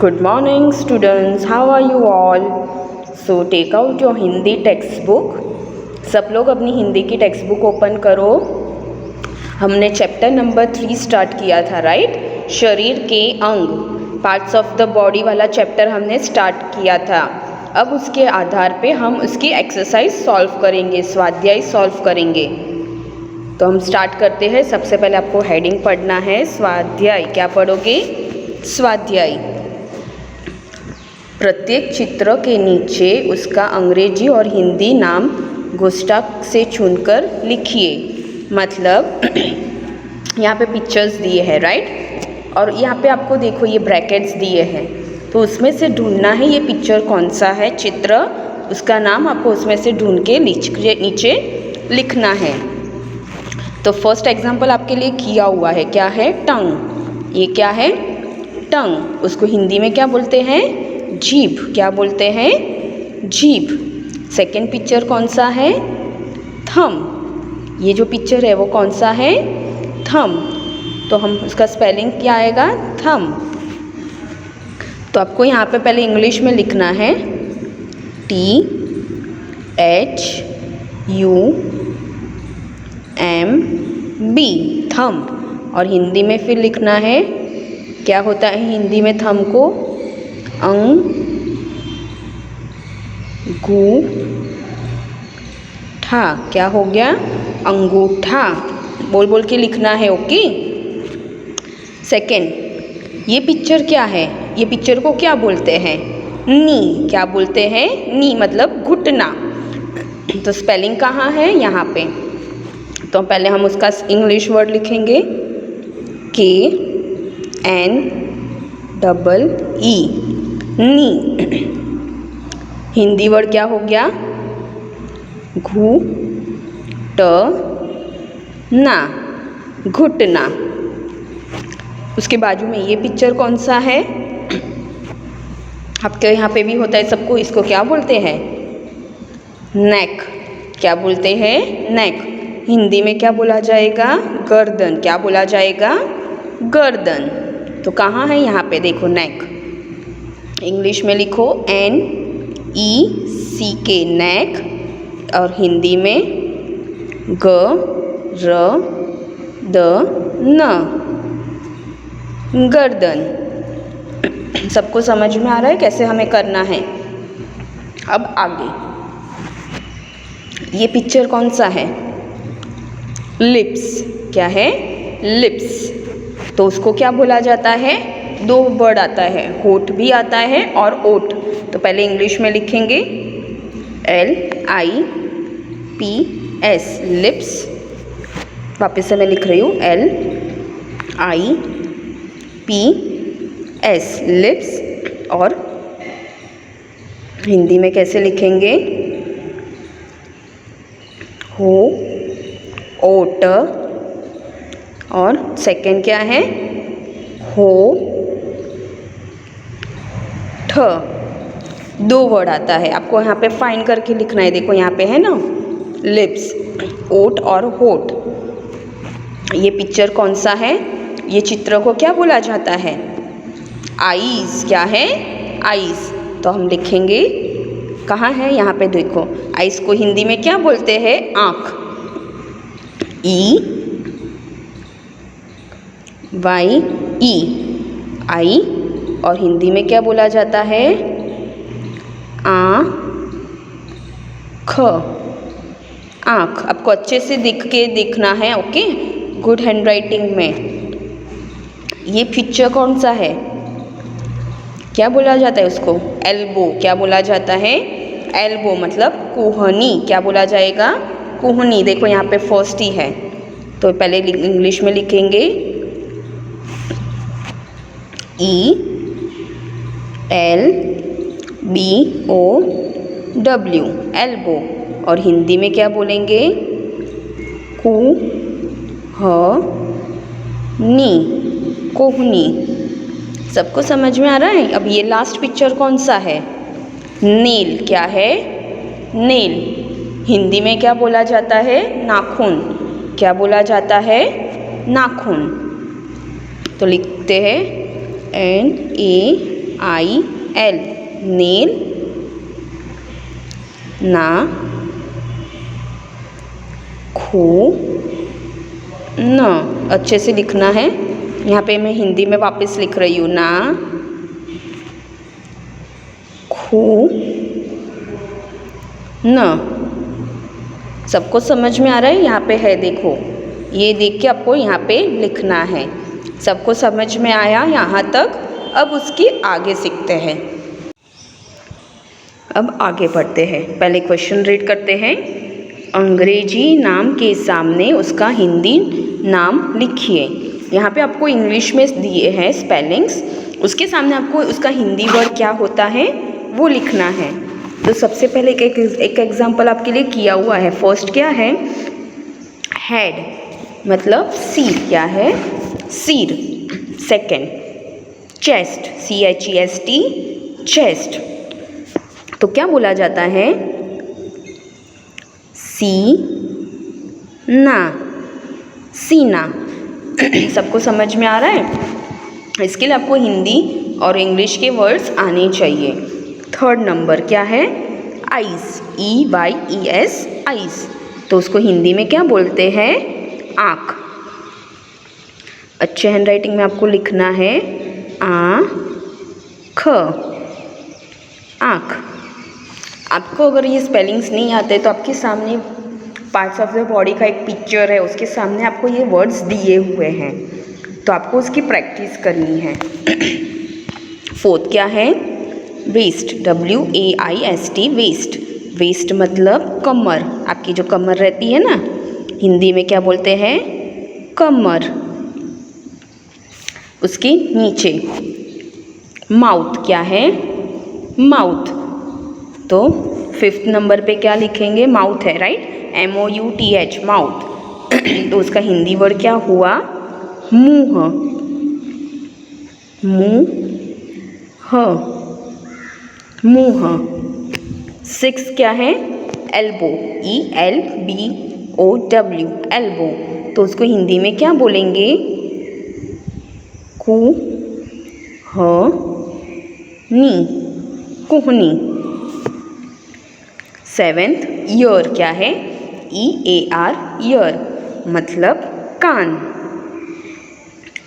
Good morning students, how are you all? So take out your Hindi text book. सब लोग अपनी हिंदी की text book open करो। हमने चैप्टर नंबर 3 स्टार्ट किया था, राइट? शरीर के अंग, पार्ट्स ऑफ द बॉडी वाला चैप्टर हमने स्टार्ट किया था। अब उसके आधार पे हम उसकी एक्सरसाइज सॉल्व करेंगे, स्वाध्याय सॉल्व करेंगे। तो हम स्टार्ट करते हैं। सबसे पहले आपको हेडिंग पढ़ना है, स्वाध्याय। क्या पढ़ोगे? स्वाध्याय। प्रत्येक चित्र के नीचे उसका अंग्रेजी और हिंदी नाम गोष्ठक से चुनकर लिखिए। मतलब यहाँ पे पिक्चर्स दिए हैं, राइट? और यहाँ पे आपको देखो ये ब्रैकेट्स दिए हैं, तो उसमें से ढूंढना है ये पिक्चर कौन सा है, चित्र, उसका नाम आपको उसमें से ढूंढ के नीचे लिखना है। तो फर्स्ट एग्जाम्पल आपके लिए किया हुआ है, क्या है? टंग। ये क्या है? टंग। उसको हिंदी में क्या बोलते हैं? जीभ। क्या बोलते हैं? जीभ। सेकेंड पिक्चर कौन सा है? थम। ये जो पिक्चर है वो कौन सा है? थम। तो हम उसका स्पेलिंग क्या आएगा? थम। तो आपको यहाँ पे पहले इंग्लिश में लिखना है THUMB, थम। और हिंदी में फिर लिखना है, क्या होता है हिंदी में थम को? अंगूठा। क्या हो गया? अंगूठा। बोल बोल के लिखना है, ओके? सेकेंड, ये पिक्चर क्या है? ये पिक्चर को क्या बोलते हैं? नी। क्या बोलते हैं? नी मतलब घुटना। तो स्पेलिंग कहाँ है? यहाँ पे। तो पहले हम उसका इंग्लिश वर्ड लिखेंगे, KNEE, नी। हिंदी वर्ड क्या हो गया? घुटना, घुटना। उसके बाजू में ये पिक्चर कौन सा है? आपके यहाँ पे भी होता है सबको, इसको क्या बोलते हैं? नेक। क्या बोलते हैं? नेक। हिंदी में क्या बोला जाएगा? गर्दन। क्या बोला जाएगा? गर्दन। तो कहाँ है? यहाँ पे देखो, नेक। इंग्लिश में लिखो NECK, नेक। और हिंदी में गर्दन, गर्दन। सबको समझ में आ रहा है कैसे हमें करना है? अब आगे, ये पिक्चर कौन सा है? लिप्स। क्या है? लिप्स। तो उसको क्या बोला जाता है? दो वर्ड आता है, होठ भी आता है और ओठ। तो पहले इंग्लिश में लिखेंगे LIPS, लिप्स। वापस से मैं लिख रही हूँ LIPS, लिप्स। और हिंदी में कैसे लिखेंगे? ओट। और सेकंड क्या है? होठ। दो वर्ड आता है, आपको यहाँ पे फाइन करके लिखना है। देखो यहाँ पे है ना, लिप्स, ओठ और होठ। ये पिक्चर कौन सा है? ये चित्र को क्या बोला जाता है? आईज। क्या है? आईज। तो हम लिखेंगे, कहाँ है? यहाँ पे देखो, आईज को हिंदी में क्या बोलते हैं? आँख। EYE, आई। और हिंदी में क्या बोला जाता है? आँख, आँख। आपको अच्छे से दिखना है, ओके? गुड हैंडराइटिंग में। ये पिक्चर कौन सा है? क्या बोला जाता है उसको? एल्बो। क्या बोला जाता है? एल्बो मतलब कोहनी। क्या बोला जाएगा? कोहनी। देखो यहाँ पे फर्स्ट ही है, तो पहले इंग्लिश में लिखेंगे ELBOW, एल्बो। और हिंदी में क्या बोलेंगे? कोहनी, कोहनी। सबको समझ में आ रहा है? अब ये लास्ट पिक्चर कौन सा है? नेल। क्या है? नेल। हिंदी में क्या बोला जाता है? नाखून। क्या बोला जाता है? नाखून। तो लिखते हैं NAKHUN, NAIL नेल, ना खू न, अच्छे से लिखना है। यहाँ पे मैं हिंदी में वापस लिख रही हूँ, ना खू न। सबको समझ में आ रहा है? यहाँ पे है, देखो, ये देख के आपको यहाँ पे लिखना है। सबको समझ में आया यहाँ तक? अब उसकी आगे सीखते हैं। अब आगे बढ़ते हैं। पहले क्वेश्चन रीड करते हैं। अंग्रेजी नाम के सामने उसका हिंदी नाम लिखिए। यहाँ पे आपको इंग्लिश में दिए हैं स्पेलिंग्स, उसके सामने आपको उसका हिंदी वर्ड क्या होता है वो लिखना है। तो सबसे पहले एक एग्जाम्पल आपके लिए किया हुआ है। फर्स्ट क्या है? हेड, मतलब सिर, क्या है? सिर। Second chest, CHEST, chest. तो क्या बोला जाता है? सीना, सीना। सबको समझ में आ रहा है? इसके लिए आपको हिंदी और इंग्लिश के वर्ड्स आने चाहिए। थर्ड नंबर क्या है? Eyes, EYES, eyes. तो उसको हिंदी में क्या बोलते हैं? आँख। अच्छे हैंडराइटिंग में आपको लिखना है आँख, आँख। आपको अगर ये स्पेलिंग्स नहीं आते तो आपके सामने पार्ट्स ऑफ द बॉडी का एक पिक्चर है, उसके सामने आपको ये वर्ड्स दिए हुए हैं, तो आपको उसकी प्रैक्टिस करनी है। फोर्थ क्या है? Waste, WAIST, waste. वेस्ट मतलब कमर, आपकी जो कमर रहती है ना, हिंदी में क्या बोलते हैं? कमर। उसके नीचे माउथ, क्या है? माउथ। तो फिफ्थ नंबर पे क्या लिखेंगे? माउथ है, राइट? MOUTH, mouth. तो उसका हिंदी वर्ड क्या हुआ? मुंह, मुंह, मुंह। सिक्स क्या है? Elbow, ELBOW, elbow. तो उसको हिंदी में क्या बोलेंगे? कुहनी, कुहनी। सेवेंथ ईयर, क्या है? EAR, ईयर, मतलब कान,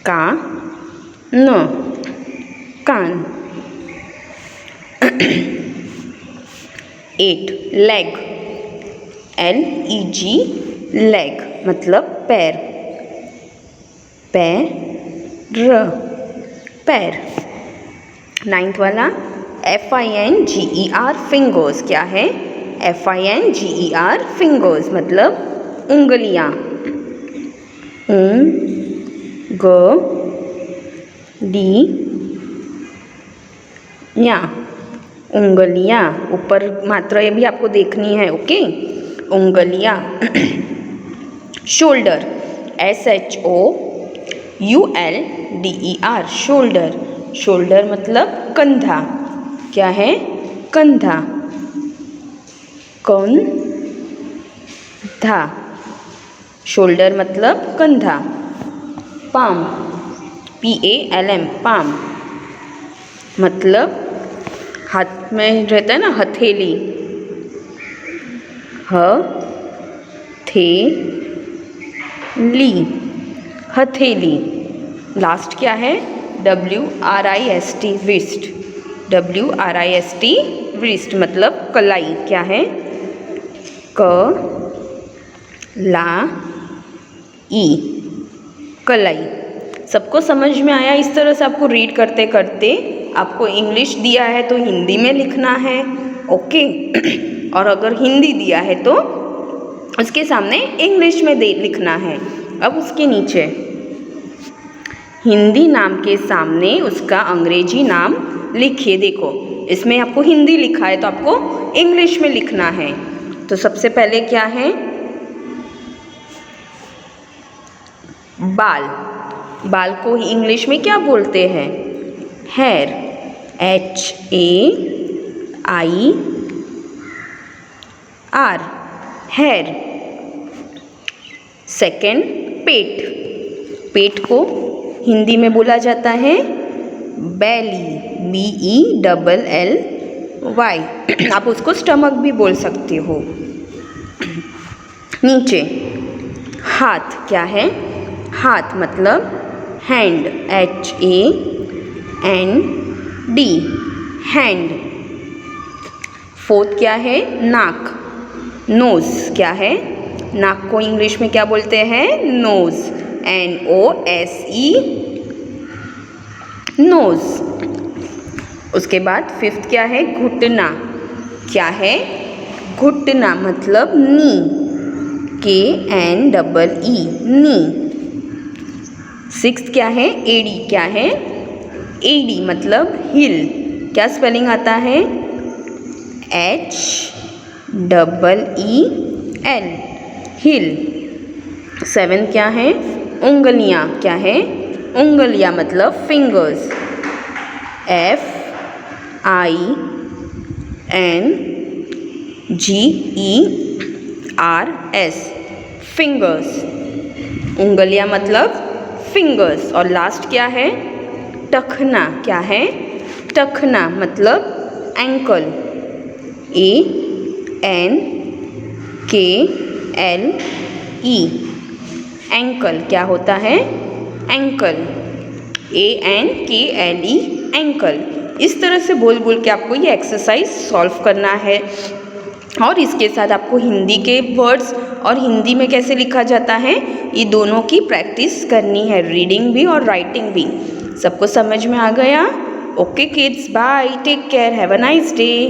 कान, कान। 8 लेग, LEG, लेग, मतलब पैर, पैर, पैर। नाइन्थ वाला FINGER, फिंगर्स, क्या है? FINGER, फिंगर्स, मतलब उंगलियाँ, उंगलियाँ, उंगलियाँ। ऊपर मात्रा ये भी आपको देखनी है, ओके? उंगलियाँ। Shoulder, SHOULDER, shoulder. शोल्डर मतलब कंधा, क्या है? कंधा, कंधा। शोल्डर मतलब कंधा। पाम, PALM, पाम, मतलब हाथ में रहता है ना, हथेली, हथेली, हथेली। लास्ट क्या है? WRIST, रिस्ट, WRIST, रिस्ट, मतलब कलाई, क्या है? कलाई, कलाई। सबको समझ में आया? इस तरह से आपको रीड करते करते आपको इंग्लिश दिया है तो हिंदी में लिखना है, ओके? और अगर हिंदी दिया है तो उसके सामने इंग्लिश में लिखना है। अब उसके नीचे हिंदी नाम के सामने उसका अंग्रेजी नाम लिखिए। देखो, इसमें आपको हिंदी लिखा है तो आपको इंग्लिश में लिखना है। तो सबसे पहले क्या है? बाल। बाल को इंग्लिश में क्या बोलते हैं? Hair, HAIR, hair. सेकंड पेट। पेट को हिंदी में बोला जाता है belly, BELLY। आप उसको स्टमक भी बोल सकते हो। नीचे हाथ क्या है? हाथ मतलब हैंड, HAND, हैंड। फोर्थ क्या है? नाक, नोज क्या है? नाक को इंग्लिश में क्या बोलते हैं? Nose, NOSE, nose. उसके बाद फिफ्थ क्या है? घुटना, क्या है? घुटना मतलब नी, KNEE, नी। सिक्स्थ क्या है? एडी, क्या है? एडी मतलब हिल, क्या स्पेलिंग आता है? HEEL, हिल। सेवेंथ क्या है? उंगलियां, क्या है? उंगलियां मतलब फिंगर्स, FINGERS, फिंगर्स। उंगलियां मतलब फिंगर्स। और लास्ट क्या है? टखना, क्या है? टखना मतलब एंकल, ANKLE, एंकल। क्या होता है? Ankle, ANKLE, ankle. इस तरह से बोल बोल के आपको ये एक्सरसाइज सॉल्व करना है। और इसके साथ आपको हिंदी के वर्ड्स और हिंदी में कैसे लिखा जाता है, ये दोनों की प्रैक्टिस करनी है, रीडिंग भी और राइटिंग भी। सबको समझ में आ गया? Okay kids, bye, take care, have a nice day.